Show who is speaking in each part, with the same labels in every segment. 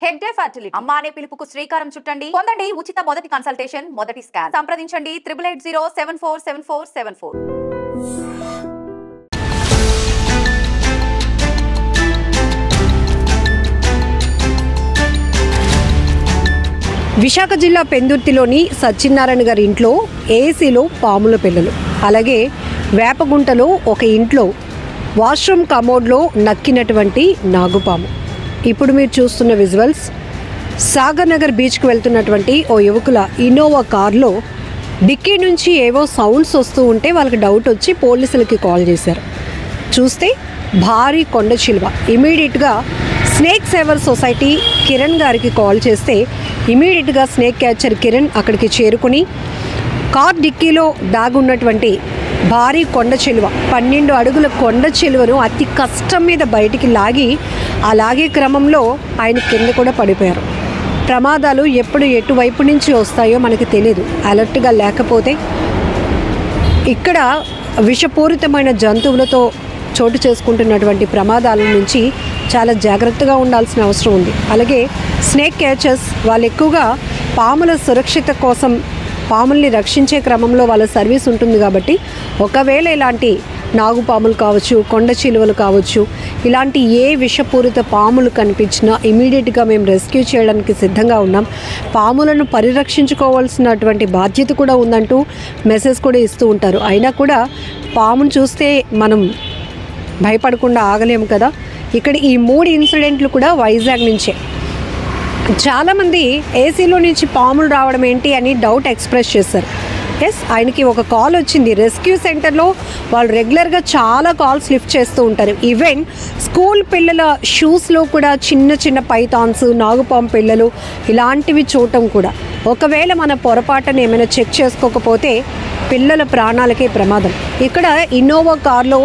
Speaker 1: Hegde fertility అమ్మ అనే పిలుపుకు శ్రీకారం చుట్టండి. పొందండి ఉచిత మొదటి కన్సల్టేషన్, మొదటి స్కాన్. సంప్రదించండి 8880747474.
Speaker 2: విశాఖ జిల్లా పెందుర్తిలోని సత్యనారాయణ గారి ఇంట్లో ఏసీలో పాముల పిల్లలు, అలాగే వేపగుంటలో ఒక ఇంట్లో వాష్రూమ్ కమోడ్లో నక్కినటువంటి నాగుపాము. ఇప్పుడు మీరు చూస్తున్న విజువల్స్ సాగర్ నగర్ బీచ్కి వెళ్తున్నటువంటి ఓ యువకుల ఇన్నోవా కార్లో డిక్కీ నుంచి ఏవో సౌండ్స్ వస్తూ ఉంటే వాళ్ళకి డౌట్ వచ్చి పోలీసులకి కాల్ చేశారు. చూస్తే భారీ కొండ చిలువ. ఇమీడియట్గా స్నేక్ సేవర్ సొసైటీ కిరణ్ గారికి కాల్ చేస్తే ఇమీడియట్గా స్నేక్ క్యాచర్ కిరణ్ అక్కడికి చేరుకుని కార్ డిక్కీలో దాగున్నటువంటి భారీ కొండ చిలువ, 12 అడుగుల కొండ చిలువను అతి కష్టం మీద బయటికి లాగి ఆ లాగే క్రమంలో ఆయన కింద కూడా పడిపోయారు. ప్రమాదాలు ఎప్పుడు ఎటువైపు నుంచి వస్తాయో మనకి తెలియదు. అలర్ట్గా లేకపోతే ఇక్కడ విషపూరితమైన జంతువులతో చోటు చేసుకుంటున్నటువంటి ప్రమాదాల నుంచి చాలా జాగ్రత్తగా ఉండాల్సిన అవసరం ఉంది. అలాగే స్నేక్ క్యాచర్స్ వాళ్ళు ఎక్కువగా పాముల సురక్షిత కోసం పాముల్ని రక్షించే క్రమంలో వాళ్ళ సర్వీస్ ఉంటుంది కాబట్టి ఒకవేళ ఇలాంటి నాగుపాములు కావచ్చు, కొండ చిలువలు కావచ్చు, ఇలాంటి ఏ విషపూరిత పాములు కనిపించినా ఇమీడియట్గా మేము రెస్క్యూ చేయడానికి సిద్ధంగా ఉన్నాం. పాములను పరిరక్షించుకోవాల్సినటువంటి బాధ్యత కూడా ఉందంటూ మెసేజ్ కూడా ఇస్తూ ఉంటారు. అయినా కూడా పామును చూస్తే మనం భయపడకుండా ఆగలేము కదా. ఇక్కడ ఈ 3 ఇన్సిడెంట్లు కూడా వైజాగ్ నుంచే. చాలామంది ఏసీలో నుంచి పాములు రావడం ఏంటి అని డౌట్ ఎక్స్ప్రెస్ చేశారు. ఆయనకి ఒక కాల్ వచ్చింది. రెస్క్యూ సెంటర్లో వాళ్ళు రెగ్యులర్గా చాలా కాల్స్ లిఫ్ట్ చేస్తూ ఉంటారు. ఈవెన్ స్కూల్ పిల్లల షూస్లో కూడా చిన్న చిన్న పైథాన్స్, నాగుపాము పిల్లలు ఇలాంటివి చూడటం కూడా. ఒకవేళ మన పొరపాటును ఏమైనా చెక్ చేసుకోకపోతే పిల్లల ప్రాణాలకే ప్రమాదం. ఇక్కడ ఇన్నోవా కార్లో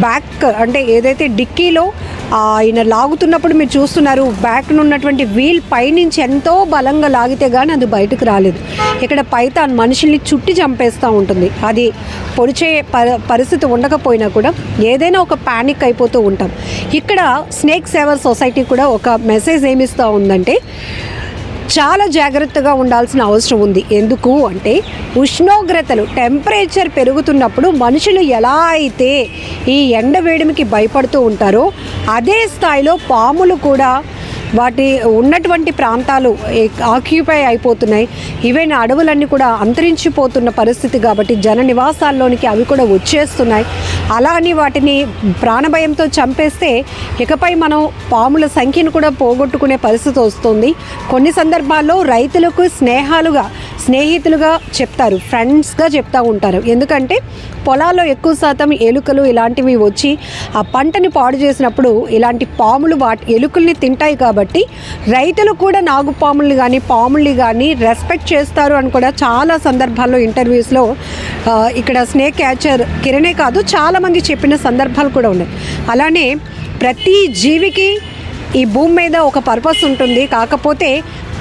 Speaker 2: బ్యాక్ అంటే ఏదైతే డిక్కీలో ఆయన లాగుతున్నప్పుడు మీరు చూస్తున్నారు, బ్యాక్ను ఉన్నటువంటి వీల్ పైనుంచి ఎంతో బలంగా లాగితే కానీ అది బయటకు రాలేదు. ఇక్కడ పైథాన్ మనుషుల్ని చుట్టి చంపేస్తూ ఉంటుంది. అది పొడిచే పరిస్థితి ఉండకపోయినా కూడా ఏదైనా ఒక ప్యానిక్ అయిపోతూ ఉంటాం. ఇక్కడ స్నేక్ సేవర్ సొసైటీ కూడా ఒక మెసేజ్ ఏమిస్తూ ఉందంటే చాలా జాగ్రత్తగా ఉండాల్సిన అవసరం ఉంది. ఎందుకు అంటే ఉష్ణోగ్రతలు, టెంపరేచర్ పెరుగుతున్నప్పుడు మనుషులు ఎలా అయితే ఈ ఎండ వేడిమికి భయపడుతూ ఉంటారో అదే స్థాయిలో పాములు కూడా వాటి ఉన్నటువంటి ప్రాంతాలు ఆక్యుపై అయిపోతున్నాయి. ఈవెన్ అడవులన్నీ కూడా అంతరించిపోతున్న పరిస్థితి కాబట్టి జన నివాసాల్లోనికి అవి కూడా వచ్చేస్తున్నాయి. అలా అని వాటిని ప్రాణభయంతో చంపేస్తే ఇకపై మనం పాముల సంఖ్యను కూడా పోగొట్టుకునే పరిస్థితి వస్తుంది. కొన్ని సందర్భాల్లో రైతులకు స్నేహితులుగా చెప్తారు, ఫ్రెండ్స్గా చెప్తూ ఉంటారు. ఎందుకంటే పొలాల్లో ఎక్కువ శాతం ఎలుకలు ఇలాంటివి వచ్చి ఆ పంటని పాడు చేసినప్పుడు ఇలాంటి పాములు ఎలుకల్ని తింటాయి కాబట్టి రైతులు కూడా నాగుపాముల్ని కానీ పాముల్ని కానీ రెస్పెక్ట్ చేస్తారు అని కూడా చాలా సందర్భాల్లో ఇంటర్వ్యూస్లో ఇక్కడ స్నేక్ క్యాచర్ కిరణే కాదు చాలామంది చెప్పిన సందర్భాలు కూడా ఉన్నాయి. అలానే ప్రతి జీవికి ఈ భూమి మీద ఒక పర్పస్ ఉంటుంది. కాకపోతే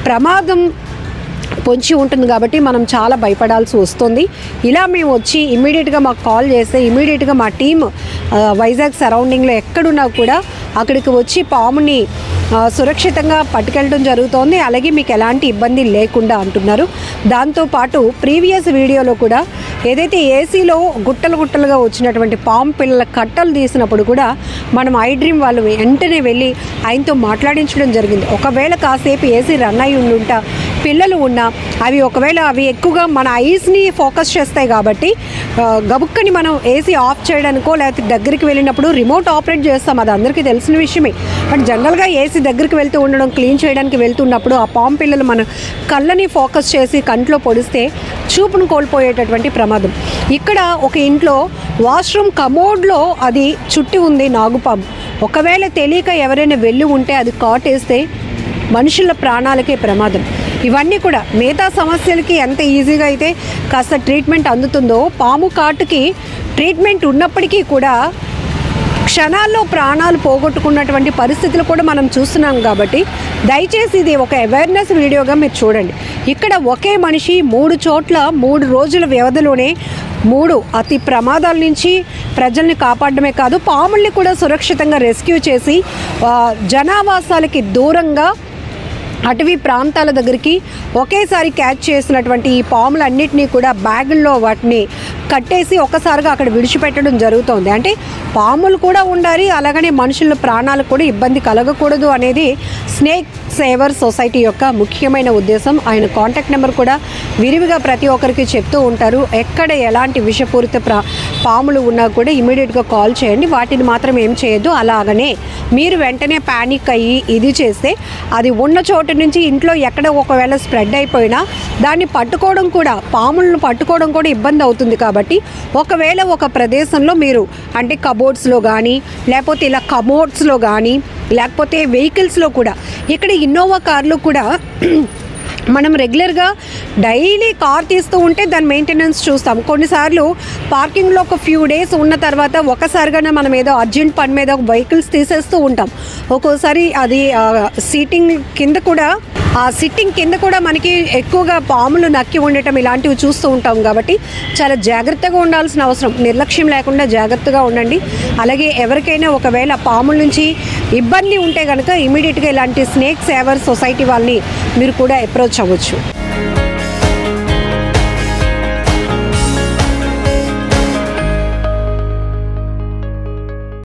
Speaker 2: ప్రమాదం పొంచి ఉంటుంది కాబట్టి మనం చాలా భయపడాల్సి వస్తుంది. ఇలా మేము వచ్చి ఇమ్మీడియట్గా మాకు కాల్ చేస్తే ఇమ్మీడియట్గా మా టీం వైజాగ్ సరౌండింగ్లో ఎక్కడున్నా కూడా అక్కడికి వచ్చి పాముని సురక్షితంగా పట్టుకెళ్ళడం జరుగుతోంది. అలాగే మీకు ఎలాంటి ఇబ్బంది లేకుండా అంటున్నారు. దాంతోపాటు ప్రీవియస్ వీడియోలో కూడా ఏదైతే ఏసీలో గుట్టలుగా వచ్చినటువంటి పాము పిల్లల కట్టలు తీసినప్పుడు కూడా మనం ఐడ్రీమ్ వాళ్ళు వెంటనే వెళ్ళి ఆయనతో మాట్లాడించడం జరిగింది. ఒకవేళ కాసేపు ఏసీ రన్ అయి ఉండుంటా పిల్లలు ఉన్నా అవి ఎక్కువగా మన ఐస్ని ఫోకస్ చేస్తాయి కాబట్టి గబుక్కని మనం ఏసీ ఆఫ్ చేయడానికో లేకపోతే దగ్గరికి వెళ్ళినప్పుడు రిమోట్ ఆపరేట్ చేస్తాం, అది అందరికీ తెలిసిన విషయమే. బట్ జనరల్గా ఏసీ దగ్గరికి వెళ్తూ ఉండడం, క్లీన్ చేయడానికి వెళ్తున్నప్పుడు ఆ పాము పిల్లలు మన కళ్ళని ఫోకస్ చేసి కంట్లో పొడిస్తే చూపును కోల్పోయేటటువంటి ప్రమాదం. ఇక్కడ ఒక ఇంట్లో వాష్రూమ్ కమోడ్లో అది చుట్టి ఉంది నాగుపాము. ఒకవేళ తెలియక ఎవరైనా వెళ్ళి ఉంటే అది కాటేస్తే మనుషుల ప్రాణాలకే ప్రమాదం. ఇవన్నీ కూడా మిగతా సమస్యలకి ఎంత ఈజీగా అయితే కాస్త ట్రీట్మెంట్ అందుతుందో పాము కాటుకి ట్రీట్మెంట్ ఉన్నప్పటికీ కూడా క్షణాల్లో ప్రాణాలు పోగొట్టుకున్నటువంటి పరిస్థితులు కూడా మనం చూస్తున్నాం. కాబట్టి దయచేసి ఇది ఒక అవేర్నెస్ వీడియోగా మీరు చూడండి. ఇక్కడ ఒకే మనిషి 3 చోట్ల 3 రోజుల వ్యవధిలోనే 3 అతి ప్రమాదాల నుంచి ప్రజల్ని కాపాడడమే కాదు పాముల్ని కూడా సురక్షితంగా రెస్క్యూ చేసి జనావాసాలకి దూరంగా అటవీ ప్రాంతాల దగ్గరికి ఒకేసారి క్యాచ్ చేసినటువంటి ఈ పాములన్నిటినీ కూడా బ్యాగుల్లో వాటిని కట్టేసి ఒకసారిగా అక్కడ విడిచిపెట్టడం జరుగుతోంది. అంటే పాములు కూడా ఉండాలి, అలాగనే మనుషుల ప్రాణాలకు కూడా ఇబ్బంది కలగకూడదు అనేది స్నేక్ సేవర్ సొసైటీ యొక్క ముఖ్యమైన ఉద్దేశం. ఆయన కాంటాక్ట్ నెంబర్ కూడా విరివిగా ప్రతి ఒక్కరికి చెప్తూ ఉంటారు. ఎక్కడ ఎలాంటి విషపూరిత పాములు ఉన్నా కూడా ఇమీడియట్గా కాల్ చేయండి, వాటిని మాత్రం ఏం చేయొద్దు. అలాగనే మీరు వెంటనే ప్యానిక్ అయ్యి ఇది చేస్తే అది ఉన్న చోటు నుంచి ఇంట్లో ఎక్కడ ఒకవేళ స్ప్రెడ్ అయిపోయినా దాన్ని పట్టుకోవడం కూడా, పాములను పట్టుకోవడం కూడా ఇబ్బంది అవుతుంది. కాబట్టి ఒకవేళ ఒక ప్రదేశంలో మీరు అంటే కబోర్డ్స్లో కానీ, లేకపోతే ఇలా కమోడ్స్లో కానీ, లేకపోతే వెహికల్స్లో కూడా, ఇక్కడ ఇన్నోవా కార్లు కూడా మనం రెగ్యులర్గా డైలీ కార్ తీస్తూ ఉంటే దాని మెయింటెనెన్స్ చూస్తాం. కొన్నిసార్లు పార్కింగ్లో ఒక ఫ్యూ డేస్ ఉన్న తర్వాత ఒకసారిగానే మనం ఏదో అర్జెంట్ పని మీద వెహికల్స్ తీసేస్తూ ఉంటాం. ఒక్కోసారి అది సిట్టింగ్ కింద కూడా మనకి ఎక్కువగా పాములు నక్కి ఉండటం ఇలాంటివి చూస్తూ ఉంటాం. కాబట్టి చాలా జాగ్రత్తగా ఉండాల్సిన అవసరం, నిర్లక్ష్యం లేకుండా జాగ్రత్తగా ఉండండి. అలాగే ఎవరికైనా ఒకవేళ పాముల నుంచి ఇబ్బంది ఉంటే కనుక ఇమీడియట్గా ఇలాంటి స్నేక్ సేవర్ సొసైటీ వాళ్ళని మీరు కూడా అప్రోచ్ అవ్వచ్చు.